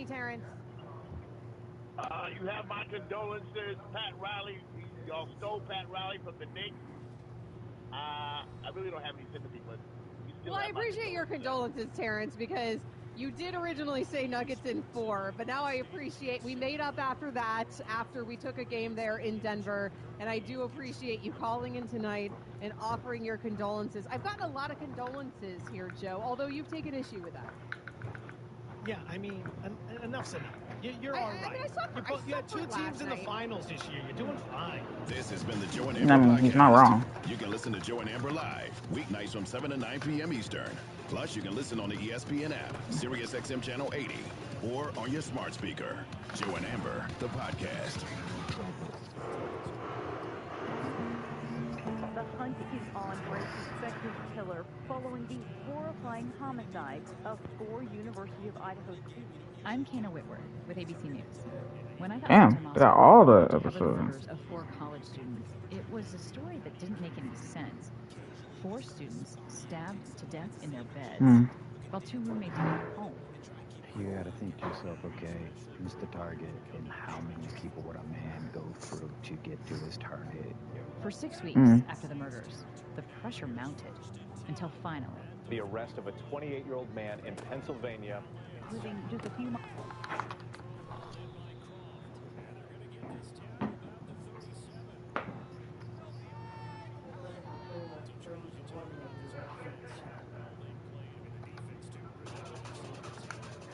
Terrence? You have my condolences, Pat Riley. Y'all stole Pat Riley from the Knicks. I really don't have any sympathy, but Well, I appreciate your condolences, Terrence, because you did originally say Nuggets in 4, but now I appreciate we made up after that, after we took a game there in Denver, and I do appreciate you calling in tonight and offering your condolences. I've gotten a lot of condolences here, Joe, although you've taken issue with that. Yeah, I mean, enough's enough. You're all right. You had 2 teams in the finals this year. You're doing fine. This has been the Joe and Amber podcast. He's not wrong. You can listen to Joe and Amber live, weeknights from 7 to 9 p.m. Eastern. Plus, you can listen on the ESPN app, Sirius XM Channel 80, or on your smart speaker. Joe and Amber, the podcast. The hunt is on for a suspected killer following the horrifying homicide of 4 University of Idaho students. I'm Kana Whitworth with ABC News. When I got they got all the to episodes. cover the murders of 4 college students, it was a story that didn't make any sense. 4 students stabbed to death in their beds, while 2 roommates went home. You gotta think to yourself, okay, who's the target and how many people would a man go through to get to his target? For 6 weeks after the murders, the pressure mounted until finally. The arrest of a 28-year-old man in Pennsylvania. Within just a few months.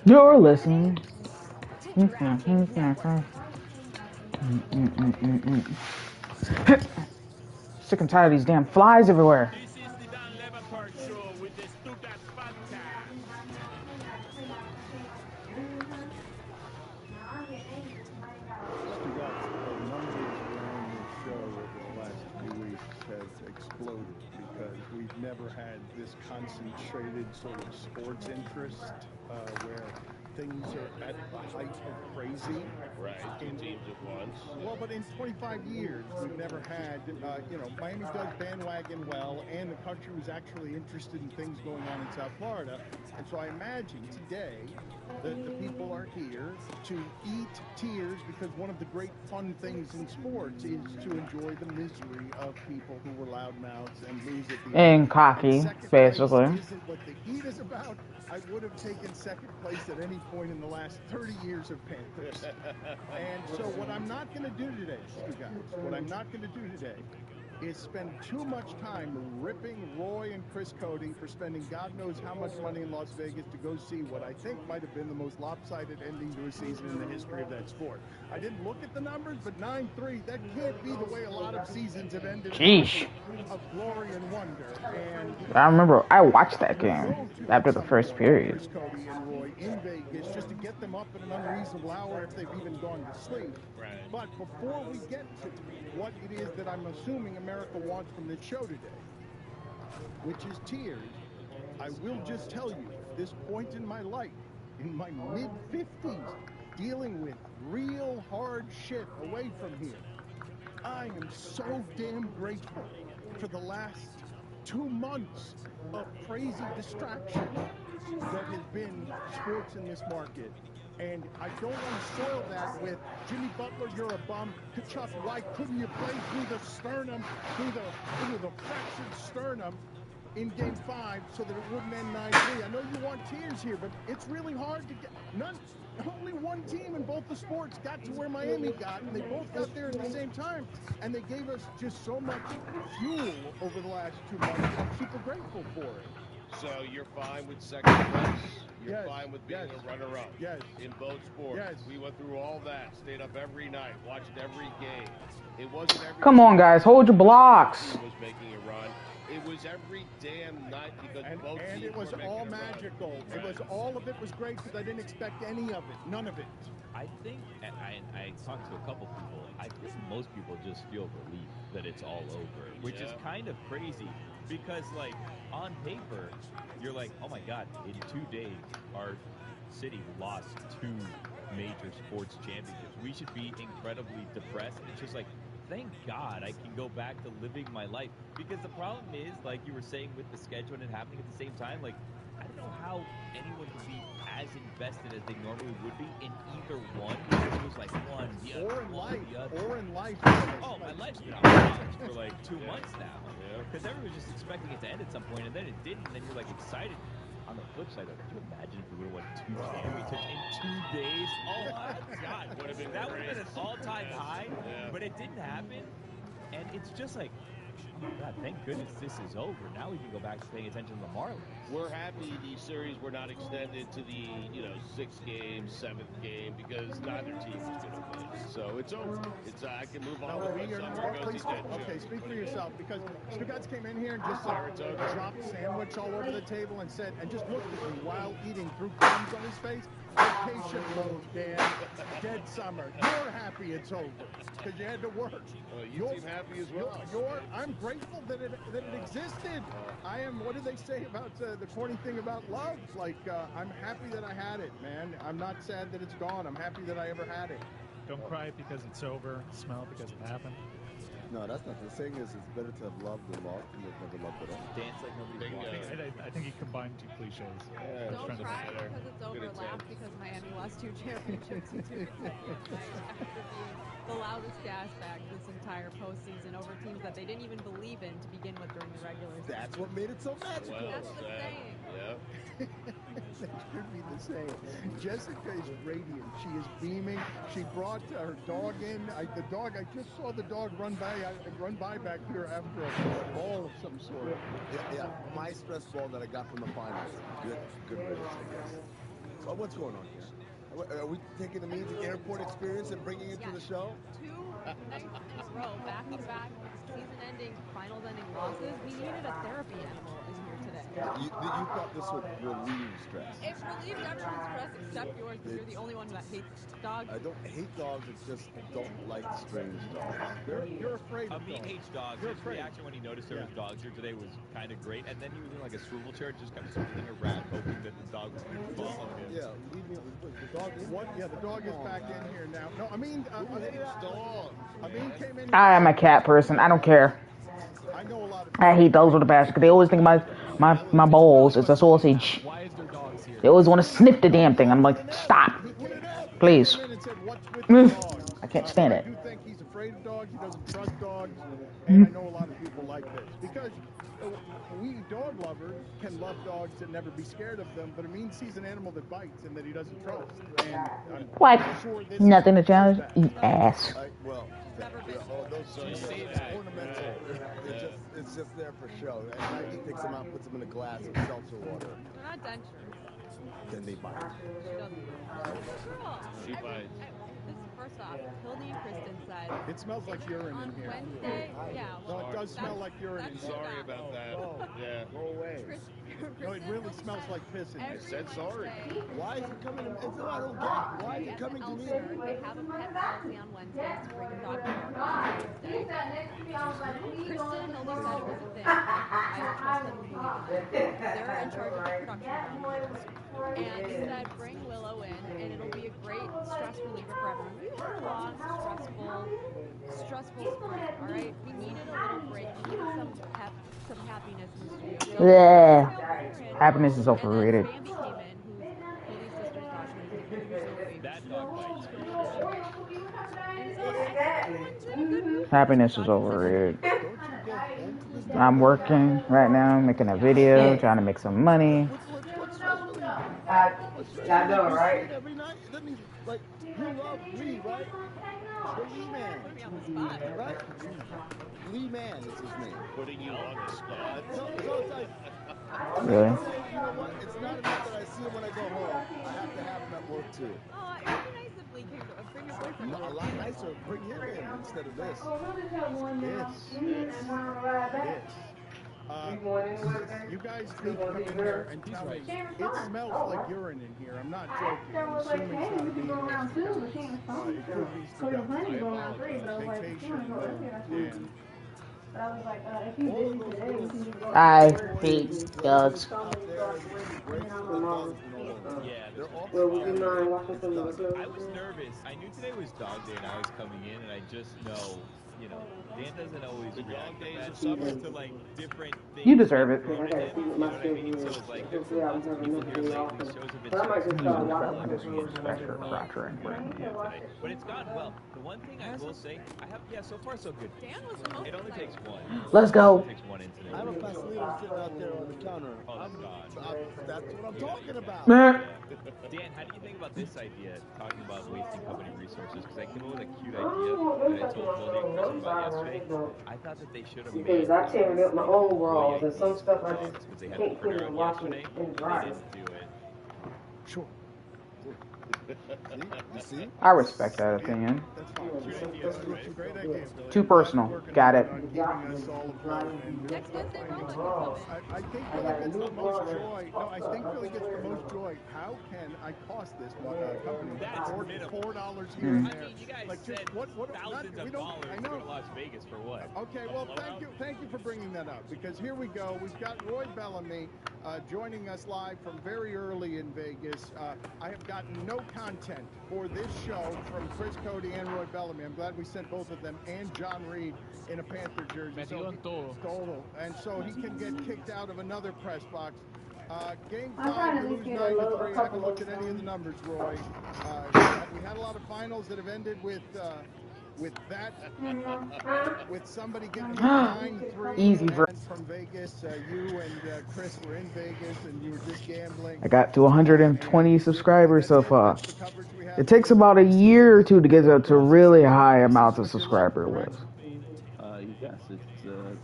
You're listening. Sick and tired of these damn flies everywhere. This is the Dan Leverport Show with the Stuttgart Banter. The numbers around this show over the last few weeks have exploded because we've never had this concentrated sort of sports interest where things are at the height of crazy. Right, 2 teams at once. Well, but in 25 years, we've never had, Miami does bandwagon well, and the country was actually interested in things going on in South Florida. And so I imagine today that the people are here to eat tears because one of the great fun things in sports is to enjoy the misery of people who were loudmouths and lose at the end. And cocky, basically. Isn't what the heat is about. I would have taken second place at any point in the last 30 years of Panthers. And so what I'm not going to do today, you guys, what I'm not going to do today is spend too much time ripping Roy and Chris Cody for spending God knows how much money in Las Vegas to go see what I think might have been the most lopsided ending to a season in the history of that sport. I didn't look at the numbers, but 9-3, that can't be the way a lot of seasons have ended. Sheesh. Of glory and wonder. And I remember I watched that game after the first period. Chris Cody and Roy in Vegas just to get them up at an unreasonable hour if they've even gone to sleep. Right. But before we get to what it is that I'm assuming America wants from this show today, which is tears, I will just tell you, at this point in my life, in my mid-50s, dealing with real hard shit away from here, I am so damn grateful for the last 2 months of crazy distraction that has been sports in this market. And I don't want to soil that with Jimmy Butler, you're a bum. Kachuk, why couldn't you play through the sternum, through the fractured sternum in Game 5 so that it wouldn't end 9-3? I know you want tears here, but it's really hard to get. Only one team in both the sports got to where Miami got, and they both got there at the same time. And they gave us just so much fuel over the last 2 months. I'm super grateful for it. So you're fine with second place? You're Yes. fine with being a runner-up? Yes. In both sports? Yes. We went through all that, stayed up every night, watched every game. It wasn't every Come on, guys, hold your blocks. was making a run. It was every damn night because both And teams it was were making all a magical. run. It was all of it was great because I didn't expect any of it. None of it. I think, and I talked to a couple people, I think most people just feel relief that it's all over, which is kind of crazy because, like, on paper, you're like, oh my God, in 2 days, our city lost 2 major sports championships. We should be incredibly depressed. It's just like, thank God I can go back to living my life. Because the problem is, like you were saying with the schedule and it happening at the same time, like, I don't know know how anyone could be as invested as they normally would be in either one. Because it was like one, the other, the other. Or in life. Oh, my life's been on pause for like 2 months now. Because everyone was just expecting it to end at some point, and then it didn't, and then you're like excited. On the flip side, though, could you imagine if we would have won 2 championships in 2 days? Oh my God, that would have been an all-time high, but it didn't happen. And it's just like, oh my God, thank goodness this is over. Now we can go back to paying attention to the Marlins. We're happy these series were not extended to the 6th game, 7th game, because neither team was going to win. So it's over. It's I can move on. Okay, speak for yourself, because Stugatz came in here and just dropped sandwich all over the table and said, and just looked at me while eating, threw crumbs on his face. Vacation mode, Dan. Dead summer. You're happy it's over because you had to work. You seem happy as well. I'm grateful that it existed. I am. What do they say about the corny thing about love? Like, I'm happy that I had it, man. I'm not sad that it's gone. I'm happy that I ever had it. Don't cry because it's over. Smile because it happened. No, that's not the saying. Is it's better to have loved than lost than to never loved at all. Dance like nobody's watching. I think he combined 2 cliches. Don't cry because it's over. Laugh because Miami lost 2 championships in 2 consecutive nights after being the loudest gas bag this entire postseason over teams that they didn't even believe in to begin with during the regular season. That's what made it so magical. That's the saying. Yeah. That should be the same. Jessica is radiant. She is beaming. She brought her dog in. I just saw the dog run by back here after a ball of some sort. Yeah. My stress ball that I got from the finals. Good riddance, I guess. So what's going on here? Are we taking the means of airport experience and bringing it to the show? 2 nights in a row, back-to-back, season-ending, finals-ending losses. We needed a therapy animal in here today. You thought this would relieve stress? It relieved everyone's stress except yours, because you're the only one that hates dogs. I don't hate dogs. It's just don't like strange dogs. You're afraid of Amin hates dogs. His reaction when he noticed there was dogs here today was kind of great, and then he was in like a swivel chair, just kind of circling around, hoping that the dog was going to follow him. Yeah, leave me. The dog is the dog is back in here now. No, Amin came in. I am a cat person. I don't care. I know a lot of. I hate dogs with a passion because they always think my balls is a sausage. Why is there dogs here? They always want to sniff the damn thing. I'm like, stop, please. I can't stand it. I do think he's afraid of dogs. He doesn't trust dogs, and I know a lot of people like this because we dog lovers can love dogs and never be scared of them, but Amin sees an animal that bites and that he doesn't trust. And What? Nothing to challenge? Eat ass. Well, those ornamental. It's just there for show. And he picks them out, puts them in a glass of seltzer water. They're not dentures. Then they bite. She bites. This is first off, Hildy and Kristen said it smells like urine in here. Wednesday, No, it does smell like urine in here. Sorry about that. Yeah. Go away. No, it really smells like piss in here. I said sorry. Why is it coming to me? It's I don't get. Why is it coming to me? They have a pet policy on Wednesdays to bring a dog to work on Thursday. Kristen and Hildy said it was a thing. I trust them completely. They're in charge of the production rounds. And they said bring Willow in, and it'll be a great stress reliever for everyone. We had a long, stressful spring, all right? We needed a little break. We needed some happiness in the studio. Bleh. Happiness is overrated. Bambi came in, who's Hildy's sister's dog, who's that dog bites. Happiness is overrated. I'm working right now, making a video, trying to make some money. I know, right? Every night, that means, like, you love Lee, right? The Lee Man, right? Lee Man is his name. Putting you on the spot. So it's like, Really? you know what? It's not enough that I see him when I go home. I have to have him at work too. Oh, it would be nice if Lee could bring your boyfriend. No, a lot nicer. Bring him in instead of this. You guys need to come in here and tell me it smells like urine in here. I'm not joking. I'm assuming it's not me. It could be Stugatz. Vacation. I hate dogs. Yeah, they're all I was nervous. I knew today was dog day and I was coming in, and I just know, you know, Dan doesn't always react the best to like different things. You deserve it. Thrown at him, you know what I mean? So it's like there's been lots of people here lately. Shows have been so successful. Like we Special crotch right today, but it's gone well. The one thing I will say, so far so good. Dan was the most It only takes one. Let's go. It takes one incident. I have a facilitator sitting out there on the counter. Oh, that's gone. That's what I'm talking about. Dan, how do you think about this idea, talking about wasting company resources? Because I came up with a cute idea that I told Goldie and Chris about yesterday. I thought that they should have made Because I tearing up my own walls and some stuff I just because they had can't the put printer in out washing yesterday in the and dryer. they didn't do it. Sure. You see? I respect that opinion. That's fine. Great idea, Billy. Too personal. Got it. Next Wednesday, Roland can come in. I think Billy gets the most joy. No, I think Billy gets the most joy. How can I cost this company $4 here and there? I mean, you guys like said just what thousands of dollars to go to Las Vegas for what? Okay, well, thank you for bringing that up, because here we go. We've got Roy Bellamy joining us live from very early in Vegas. I have gotten no content for this show from Chris Cody and Roy Bellamy. I'm glad we sent both of them and John Reed in a Panther jersey. Total. And so he can get kicked out of another press box. Game 5, we lose 9-3. I haven't looked at any of the numbers, Roy. We had a lot of finals that have ended with that, with somebody getting 9-3. Easy From Vegas. You and Chris were in Vegas, and you were just gambling. I got to 120 subscribers so far. It takes about a year or two to get up to really high amounts of subscriber lists. Yes, it's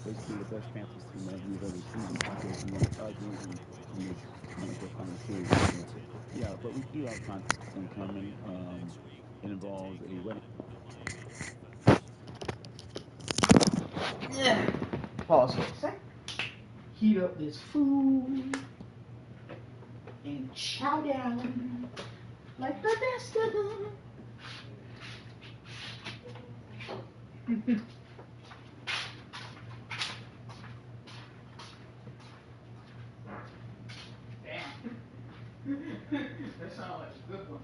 basically the best Panthers team that we've ever seen. Panthers in the Chargers and the final series. Yeah, but we do have content coming. It involves a wedding. Pause for a sec. Heat up this food and chow down like the best of them. That sounds like a good one.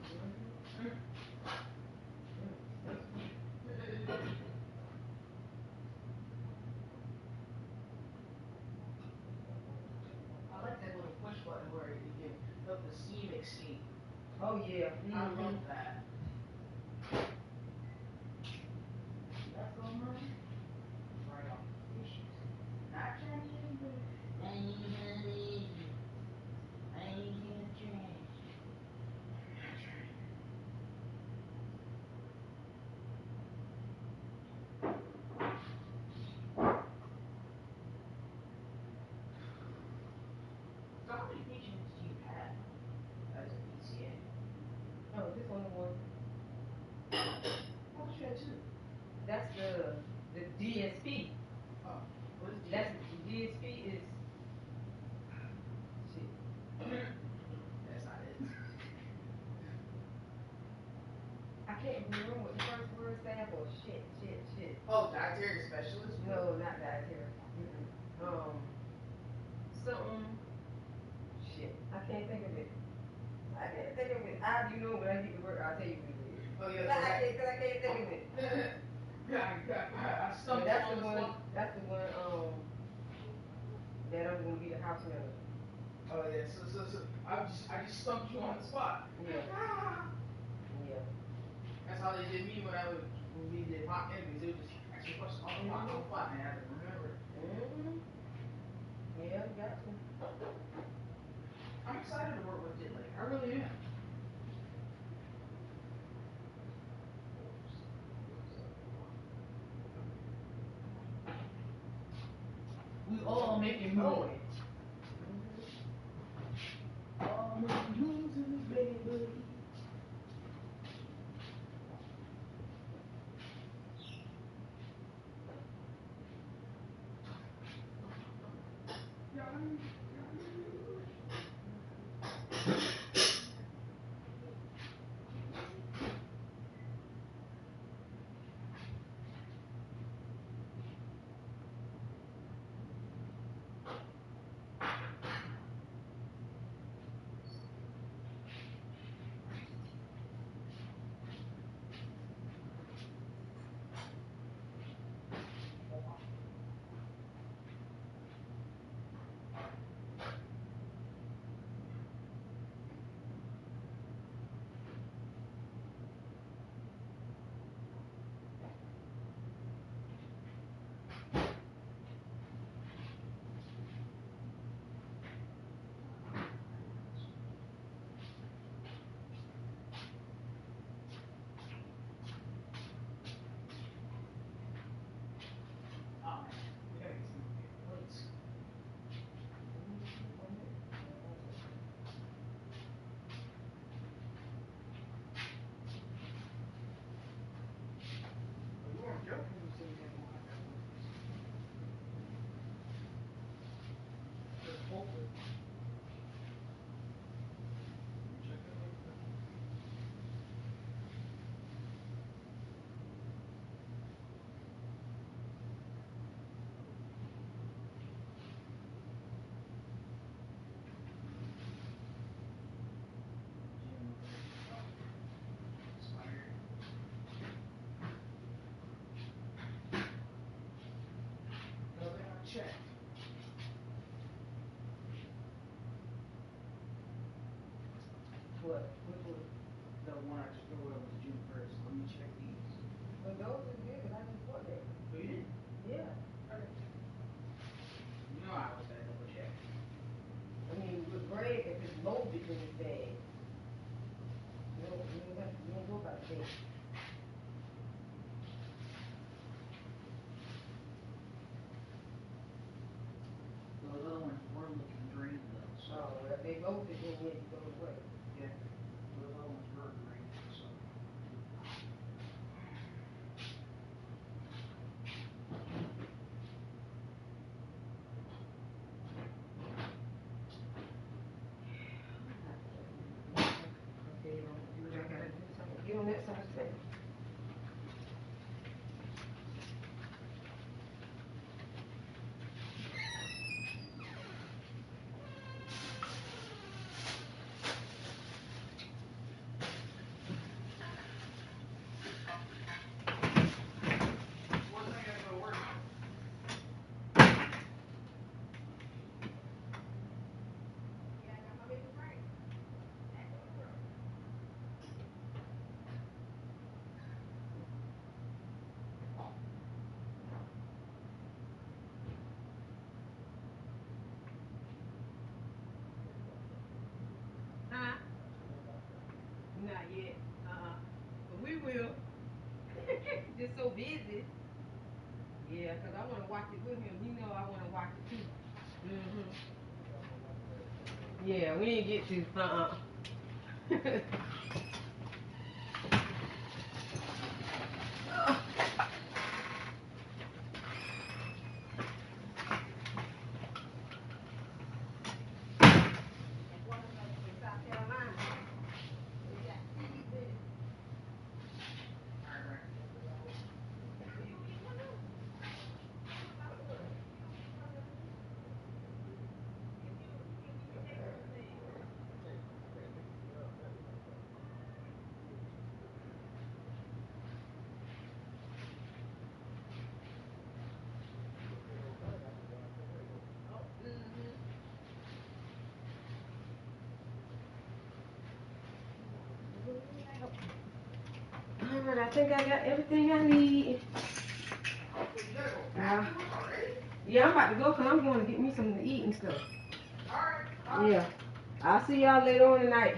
I like that little push button where you can help the steam escape. Oh yeah, I love that. That's going on. Right off the dishes. Not Chinese, but I ain't gonna trash. So how many patients do you have as a PCA? Oh, this only one. Oh, shit, too. That's the DSP. Oh, what is DSP? That's the DSP is. Shit. That's not it. I can't remember what the first word stand for. Shit. Oh, dietary specialist? No, not dietary. Something. Shit. I can't think of it. You know when I get the word, I'll tell you what it is. Oh, yeah. I can't think of it. That's the one, that I'm going to be the house member. Oh, yeah. So I just stumped you on the spot. Yeah. Yeah. That's how they did me when we did mock enemies. They would just ask you questions on the spot, and I had to remember it. Mm-hmm. Yeah, you got to. I'm excited to work with it. Like, I really am. We all making noise. All making noises, baby. checked. What? Which was the one I just threw away was June 1st. Let me check these. But those are good because I just bought them. Oh, you did? Yeah. Okay. You know I always gotta double check. I mean, with bread, if it's molded, then it's bad. You don't go by the date. Those other ones were looking green though. So. Oh, well, if they molded, then yeah, you throw it away. Yeah. Those other ones were green, so. Okay, don't do what I gotta do so I can get on that side of it. Huh? Not yet. But we will. Just so busy. Yeah, because I want to watch it with him. He know I want to watch it too. Mm-hmm. Yeah, we didn't get to. Alright, I think I got everything I need. Yeah, I'm about to go because I'm going to get me something to eat and stuff. Alright. Yeah. I'll see y'all later on tonight.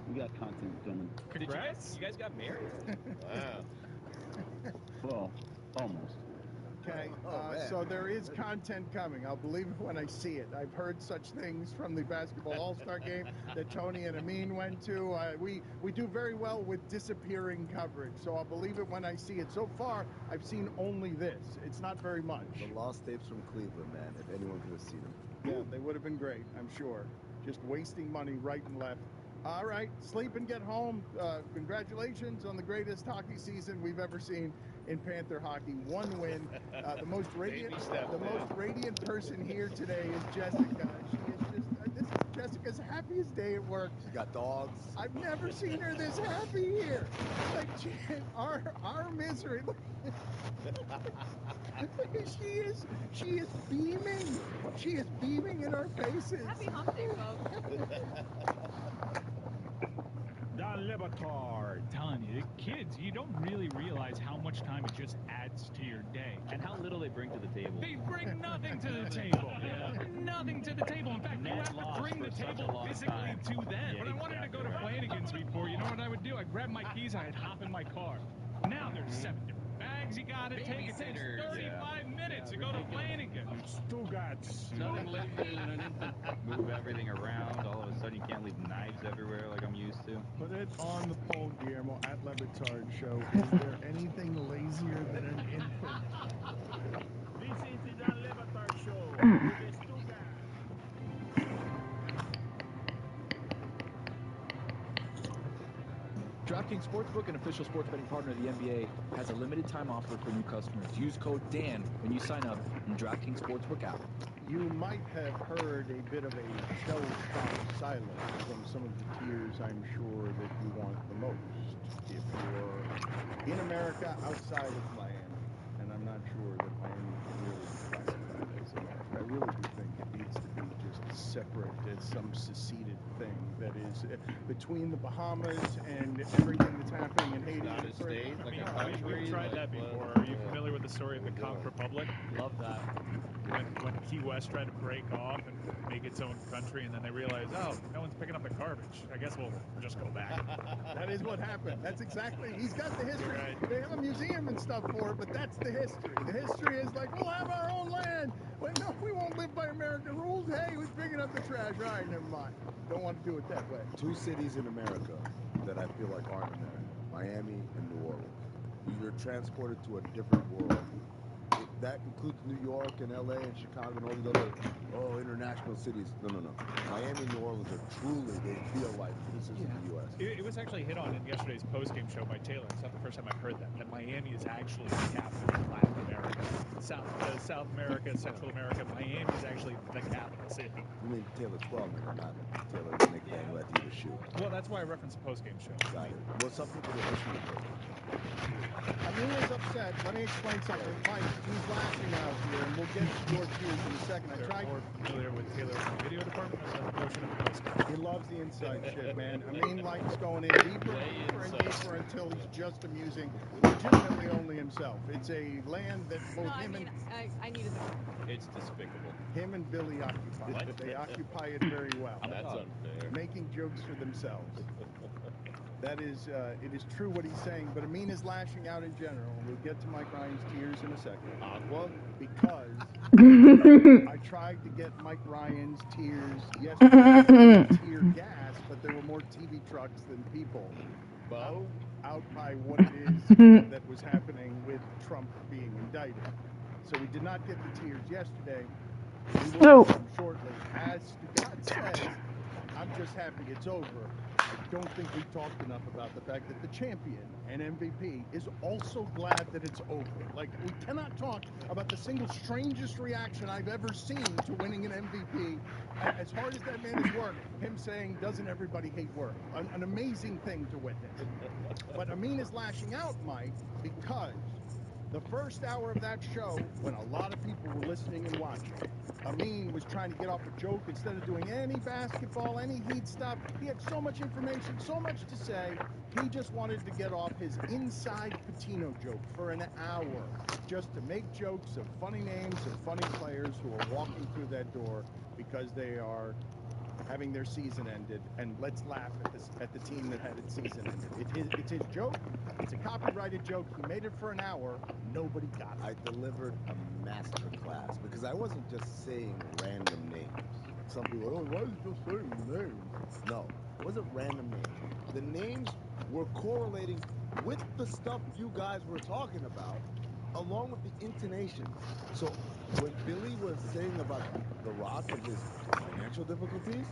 We got content coming. Congrats! You guys got married? Wow. Well, almost. Okay, so there is content coming. I'll believe it when I see it. I've heard such things from the Basketball All-Star Game that Tony and Amin went to. We do very well with disappearing coverage, so I'll believe it when I see it. So far, I've seen only this. It's not very much. The lost tapes from Cleveland, man, if anyone could have seen them. Yeah, they would have been great, I'm sure. Just wasting money right and left. All right, sleep and get home. Congratulations on the greatest hockey season we've ever seen in Panther hockey. One win. The most radiant person here today is Jessica. She is just this is Jessica's happiest day at work. She's got dogs. I've never seen her this happy here. Like our misery. She is beaming. She is beaming in our faces. Happy hump day, folks. Don Lebatard telling you, kids, you don't really realize how much time it just adds to your day. And how little they bring to the table. They bring nothing to the table. Nothing to the table. In fact, you have to bring the table physically to them. When I wanted to go to Flanagan's before, you know what I would do? I'd grab my keys, I'd hop in my car. Now there's 7 different bags you gotta take. It takes 35 minutes to go to Flanagan's. Nothing lazier than an infant. Move everything around. All of a sudden, you can't leave knives everywhere like I'm used to. Put it on the poll, Guillermo, at Levitard Show. Is there anything lazier than an infant? This is the Don Lebatard Show. DraftKings Sportsbook, an official sports betting partner of the NBA, has a limited time offer for new customers. Use code DAN when you sign up in DraftKings Sportsbook app. You might have heard a bit of a shell-shocked silence from some of the tiers I'm sure that you want the most. If you're in America outside of Miami, and I'm not sure that Miami can really be classified as America. I really do think it needs to be just separate as some seceded thing that is between the Bahamas and everything that's happening in Haiti. Not a state, like a country. We've tried that before. Are you familiar with the story of the Conch Republic? Love that. When Key West tried to break off and make its own country, and then they realized, oh, no one's picking up the garbage. I guess we'll just go back. That is what happened. That's exactly. He's got the history. Right. They have a museum and stuff for it, but that's the history. The history is like, we'll have our own land. But no, we won't live by American rules. Hey, who's picking up the trash? All right, never mind. Don't want to do it that way. 2 cities in America that I feel like aren't America: Miami and New Orleans. You're transported to a different world. That includes New York and LA and Chicago and all these other international cities. No. Miami and New Orleans are truly, they feel like this is the U.S. It was actually hit on in yesterday's post-game show by Taylor. It's not the first time I've heard that Miami is actually the capital of Latin America. South America, Central America, Miami is actually the capital city. You mean Taylor 12, not Taylor the nickname who had to eat a shoe. Well, that's why I referenced the post-game show. Got it. What's up with the history of it? Amin is upset. Let me explain something. Mike, he's laughing out here, and we'll get to your cues in a second. I tried. More familiar with Taylor in the video department or the notion of the post-game? He loves the inside shit, man. Amin likes going in deeper and deeper until he's just amusing legitimately only himself. It's a land that both I needed that. It's despicable. Him and Billy occupy. What? They occupy it very well. That's unfair. Making jokes for themselves. That is, it is true what he's saying, but Amin is lashing out in general. We'll get to Mike Ryan's tears in a second. Aqua? Because I tried to get Mike Ryan's tears yesterday, tear gas, but there were more TV trucks than people. Bo? Out by what it is that was happening with Trump being indicted. So we did not get the tears yesterday. We will see him shortly. As Scott says, I'm just happy it's over. I don't think we've talked enough about the fact that the champion and MVP is also glad that it's over. Like, we cannot talk about the single strangest reaction I've ever seen to winning an MVP. As hard as that man has worked, him saying, doesn't everybody hate work? An amazing thing to witness. But Amin is lashing out, Mike, because the first hour of that show, when a lot of people were listening and watching, Amin was trying to get off a joke instead of doing any basketball, any Heat stuff. He had so much information, so much to say. He just wanted to get off his inside Patino joke for an hour, just to make jokes of funny names of funny players who are walking through that door because they are having their season ended, and let's laugh at the team that had its season ended. It's his joke. It's a copyrighted joke. He made it for an hour. Nobody got it. I delivered a master class because I wasn't just saying random names. Some people, oh, why is he just saying names? No, it wasn't random names. The names were correlating with the stuff you guys were talking about, along with the intonation. So when Billy was saying about The Rock and his financial difficulties,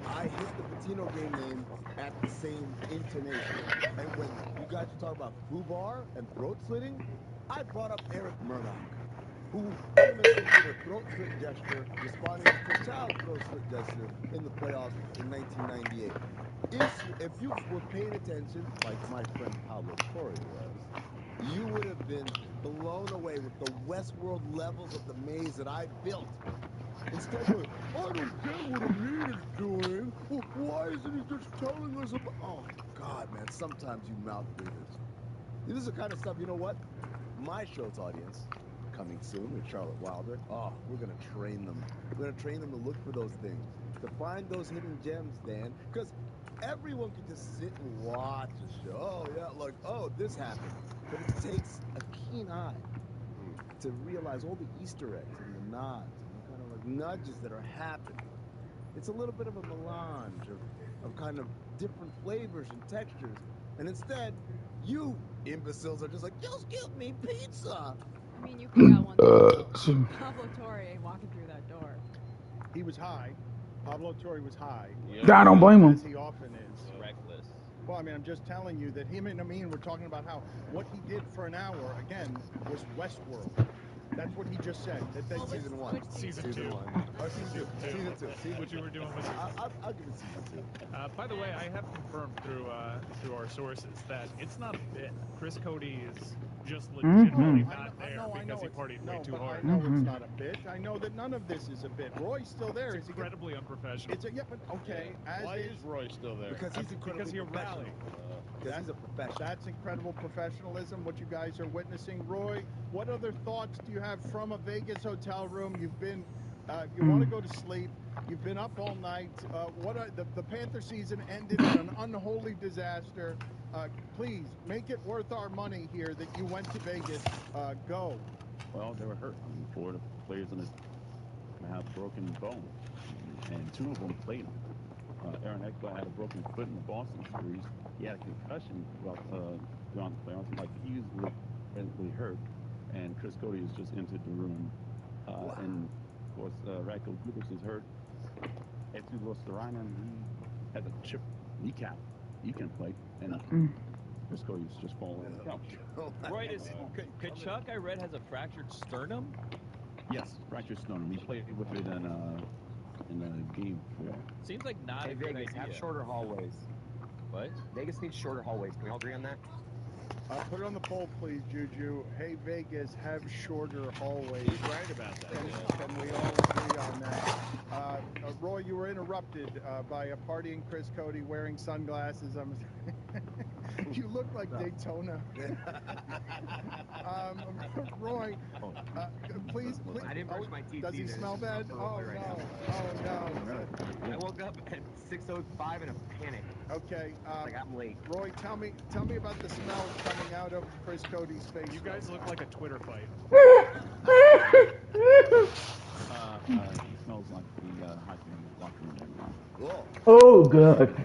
I hit the Patino game name at the same intonation. And when you guys were talking about FUBAR and throat slitting, I brought up Eric Murdoch, who famously did a throat slit gesture responding to Child's throat slit gesture in the playoffs in 1998. If you were paying attention, like my friend Pablo Torre was, you would have been blown away with the Westworld levels of the maze that I built. Instead, you're like, I don't get what Amin is doing. Well, why isn't he just telling us about... Oh, God, man, sometimes you mouth breathers. This is the kind of stuff, you know what? My show's audience, coming soon with Charlotte Wilder, we're going to train them. We're going to train them to look for those things, to find those hidden gems, Dan, because everyone can just sit and watch a show. Oh, yeah, like, oh, this happened. But it takes a keen eye to realize all the Easter eggs and the nods and the kind of like nudges that are happening. It's a little bit of a melange of kind of different flavors and textures. And instead, you imbeciles are just like, just give me pizza. I mean, you forgot one thing. Pablo Torre walking through that door. He was high. Pablo Torre was high. Yeah, I don't blame him. As he often is. Reckless. Well, I mean, I'm just telling you that him and Amin were talking about how what he did for an hour, again, was Westworld. That's what he just said. That's season one. Season two. Or season two. Season two. Season what you were doing was I'll give it season two. By the way, I have confirmed through our sources that it's not a bit. Chris Cody is just legitimately not there because he partied way too hard. I know it's not a bit. I know that none of this is a bit. Roy's still there. It's incredibly unprofessional. Yeah, but okay. Why is Roy still there? Because he's incredibly professional. Because he's a professional. That's incredible professionalism, what you guys are witnessing. Roy, what other thoughts do you have from a Vegas hotel room? You've been, you want to go to sleep. You've been up all night. The Panther season ended in an unholy disaster. Please, make it worth our money here that you went to Vegas. Go. Well, they were hurt. I mean, 4 of the players in this have broken bones, and 2 of them played. Aaron Ekblad had a broken foot in the Boston series. He had a concussion throughout the playoffs. Like, he was really hurt, and Chris Cody has just entered the room. And, of course, Radko Gudas is hurt. Etu Lostarainen, he has a chipped kneecap. He can play. And Chris Cody's just falling on the couch. Roy, Kachuk, I read, has a fractured sternum? Yes, fractured sternum. He played with it in a game 4. Seems like not a good Vegas, idea. have shorter hallways. What? Vegas needs shorter hallways. Can we all agree on that? Put it on the poll, please, Juju. Hey, Vegas, have shorter hallways. He's right about that. Can we all agree on that? Roy, you were interrupted by a partying Chris Cody wearing sunglasses. You look like Daytona. Roy, please. I didn't brush my teeth. Does he smell bad? Oh, right no. now. Oh, no. I woke up at 6:05 in a panic. Okay. Like, I'm late. Roy, tell me about the smell coming out of Chris Cody's face. You guys look like a Twitter fight. He smells like the hockey locker room right now. Oh, good.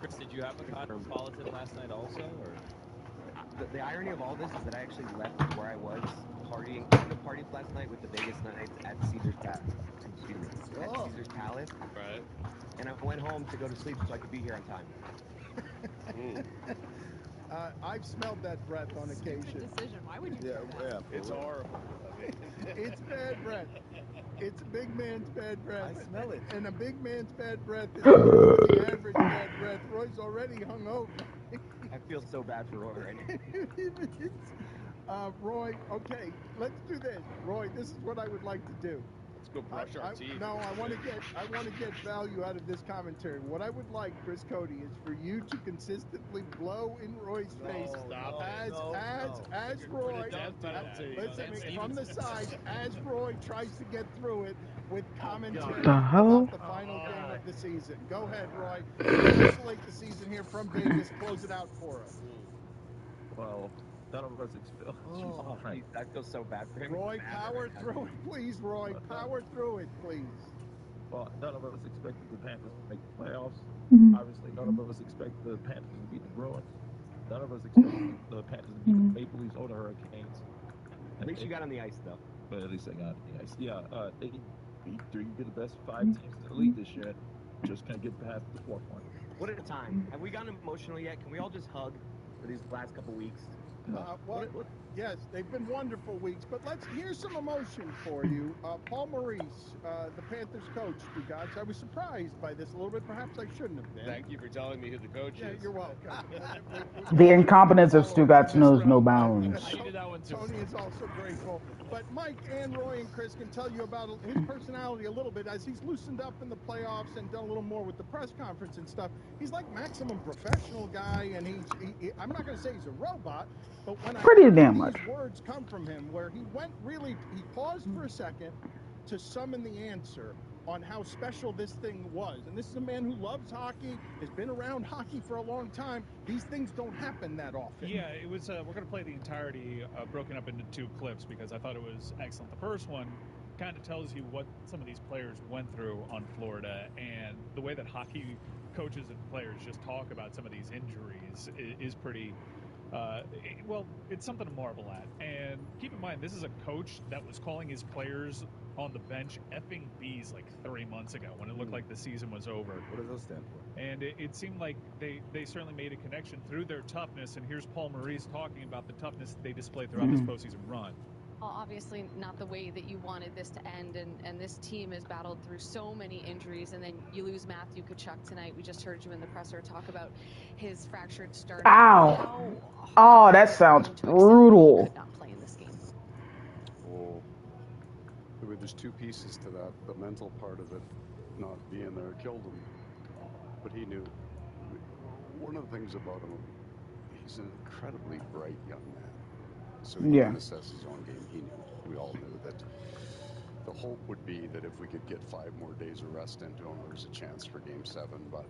Chris, did you have a cosmopolitan last night also, or? The irony of all this is that I actually left where I was partying. The party last night night with the Vegas Knights at Caesar's Palace. Right. And I went home to go to sleep so I could be here on time. I've smelled that breath on occasion. Stupid decision. Why would you do that? Yeah, It's horrible. I mean, it's bad breath. It's a big man's bad breath. I smell it. And a big man's bad breath is the average bad breath. Roy's already hungover. I feel so bad for Roy right now. Roy, okay, let's do this. Roy, this is what I would like to do. Let's go brush our teeth. No, I want to get value out of this commentary. What I would like, Chris Cody, is for you to consistently blow in Roy's face as Roy. Listen, from the side, as Roy tries to get through it with commentary about the final game of the season. Go ahead, Roy. Isolate the season here from Vegas. Close it out for us. Well, none of us expect. Oh, I feel so bad for him. Roy, power through it, please, Roy. Power through it, please. Well, none of us expected the Panthers to make the playoffs. Obviously, none of us expected the Panthers to beat the Bruins. None of us expected the Panthers to beat the Maple Leafs or the Hurricanes. At least you got on the ice, though. But at least I got on the ice. Yeah, they can beat 3 of the best 5 teams in the league this year. Just can't get past the 4th one. What at a time? Have we gotten emotional yet? Can we all just hug for these last couple weeks? Yes, they've been wonderful weeks, but here's some emotion for you. Paul Maurice, the Panthers coach, you guys. I was surprised by this a little bit. Perhaps I shouldn't have been. Thank you for telling me who the coach is. Yeah, you're welcome. The incompetence of Stugatz knows no bounds. Tony is also grateful. But Mike and Roy and Chris can tell you about his personality a little bit as he's loosened up in the playoffs and done a little more with the press conference and stuff. He's like maximum professional guy, and I'm not going to say he's a robot, but when pretty damn much. These words come from him where he paused for a second to summon the answer on how special this thing was. And this is a man who loves hockey, has been around hockey for a long time. These things don't happen that often. Yeah, it was, we're going to play the entirety broken up into 2 clips because I thought it was excellent. The first one kind of tells you what some of these players went through on Florida, and the way that hockey coaches and players just talk about some of these injuries is pretty... well, it's something to marvel at. And keep in mind, this is a coach that was calling his players on the bench effing bees like 3 months ago when it looked like the season was over. What does those stand for? And it seemed like they certainly made a connection through their toughness. And here's Paul Maurice talking about the toughness they displayed throughout this postseason run. Well, obviously not the way that you wanted this to end, and this team has battled through so many injuries, and then you lose Matthew Tkachuk tonight. We just heard you in the presser talk about his fractured sternum. Ow! Oh, that sounds brutal. Could not play in this game. Well, there's 2 pieces to that. The mental part of it not being there killed him, but he knew. One of the things about him, he's an incredibly bright young man. So he can assess his own game. He knew. We all knew that the hope would be that if we could get 5 more days of rest into him, there's a chance for Game 7. But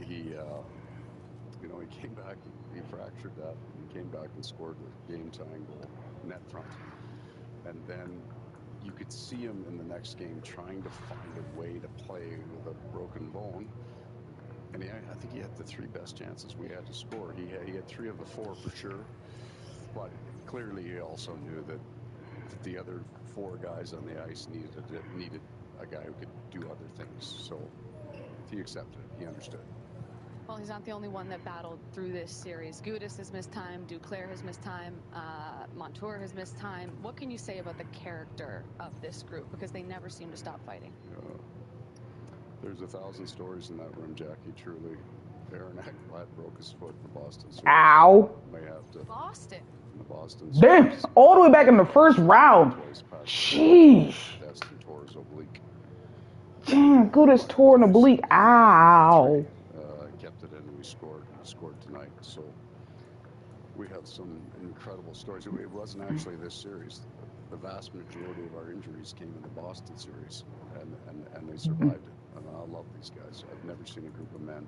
he came back. He fractured that. He came back and scored the game-tying goal, net front. And then you could see him in the next game trying to find a way to play with a broken bone. And I think he had the 3 best chances we had to score. He had 3 of the 4 for sure. But clearly he also knew that the other 4 guys on the ice needed a guy who could do other things. So he accepted it. He understood. Well, he's not the only one that battled through this series. Gudas has missed time. Duclair has missed time. Montour has missed time. What can you say about the character of this group? Because they never seem to stop fighting. There's 1,000 stories in that room, Jackie, truly. Aaron Ekblad broke his foot in the Boston series. Ow! May have to. Boston. The Boston Damn! All the way back in the first round. Jeez. Destin tore his oblique. Damn, Gudas tore an oblique. Ow. Kept it in. We scored tonight. So we have some incredible stories. It wasn't actually this series. The vast majority of our injuries came in the Boston series, and they survived it. And I love these guys. I've never seen a group of men.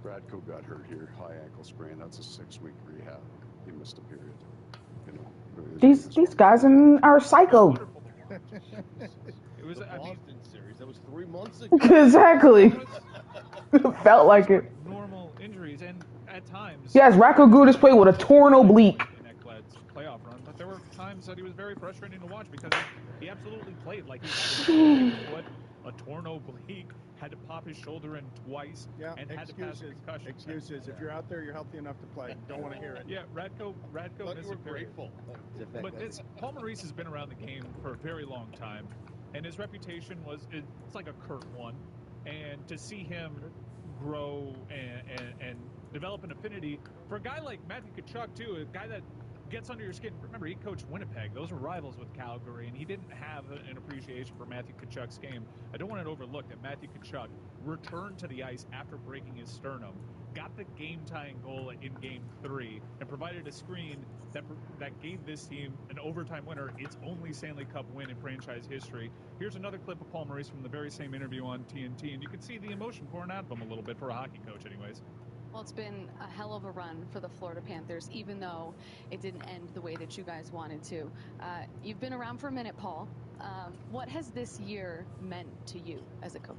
Bradco got hurt here, high ankle sprain. That's a 6-week rehab. He missed a period. These guys are psycho. It was a Boston series. That was 3 months ago. Exactly. Felt like it. Normal injuries, and at times. Yes, Radko Gudas played with a torn oblique. In Ekblad's playoff run, but there were times said he was very frustrating to watch because he absolutely played like he had a foot, a torn oblique, had to pop his shoulder in twice, and had to pass a concussion. Excuses. If you're out there, you're healthy enough to play. Don't want to hear it. Yeah, Radko You were grateful. But Paul Maurice has been around the game for a very long time, and his reputation it's like a curt one. And to see him grow and develop an affinity for a guy like Matthew Tkachuk, too, a guy that gets under your skin. Remember, he coached Winnipeg. Those were rivals with Calgary, and he didn't have an appreciation for Matthew Tkachuk's game. I don't want it overlooked that Matthew Tkachuk returned to the ice after breaking his sternum, got the game-tying goal in Game 3, and provided a screen that gave this team an overtime winner, its only Stanley Cup win in franchise history. Here's another clip of Paul Maurice from the very same interview on TNT, and you can see the emotion pouring out of him a little bit for a hockey coach anyways. Well, it's been a hell of a run for the Florida Panthers, even though it didn't end the way that you guys wanted to. You've been around for a minute, Paul. What has this year meant to you as a coach?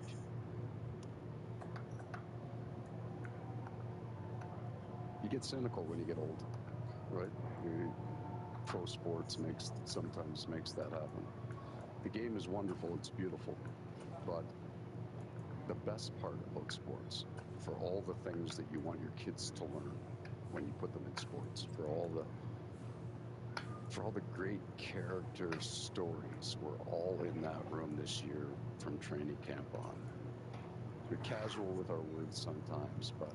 You get cynical when you get old, right? Pro sports sometimes makes that happen. The game is wonderful, it's beautiful, but the best part about sports, for all the things that you want your kids to learn when you put them in sports, for all the great character stories, we're all in that room this year from training camp on. We're casual with our words sometimes, but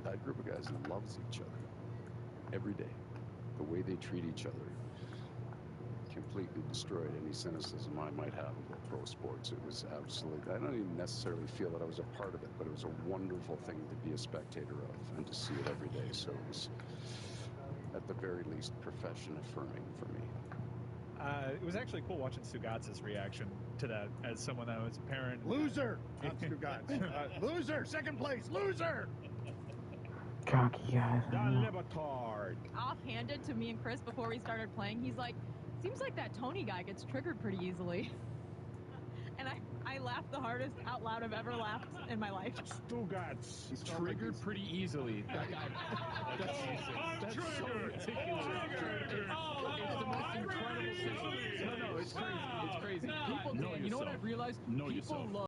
that group of guys loves each other every day. The way they treat each other completely destroyed any cynicism I might have about pro sports. It was absolutely, I don't even necessarily feel that I was a part of it, but it was a wonderful thing to be a spectator of and to see it every day. So it was, at the very least, profession affirming for me. It was actually cool watching Stugatz's reaction to that as someone that was a parent. Loser! Not Stugatz. Loser! Second place! Loser! Cocky guys. Offhanded to me and Chris before we started playing, he's like, seems like that Tony guy gets triggered pretty easily. And I laughed the hardest out loud I've ever laughed in my life. Stugatz. He's triggered pretty easily. That guy. That's so ridiculous. It's the most incredible thing. No, it's crazy. It's crazy. People, you know what I've realized? People love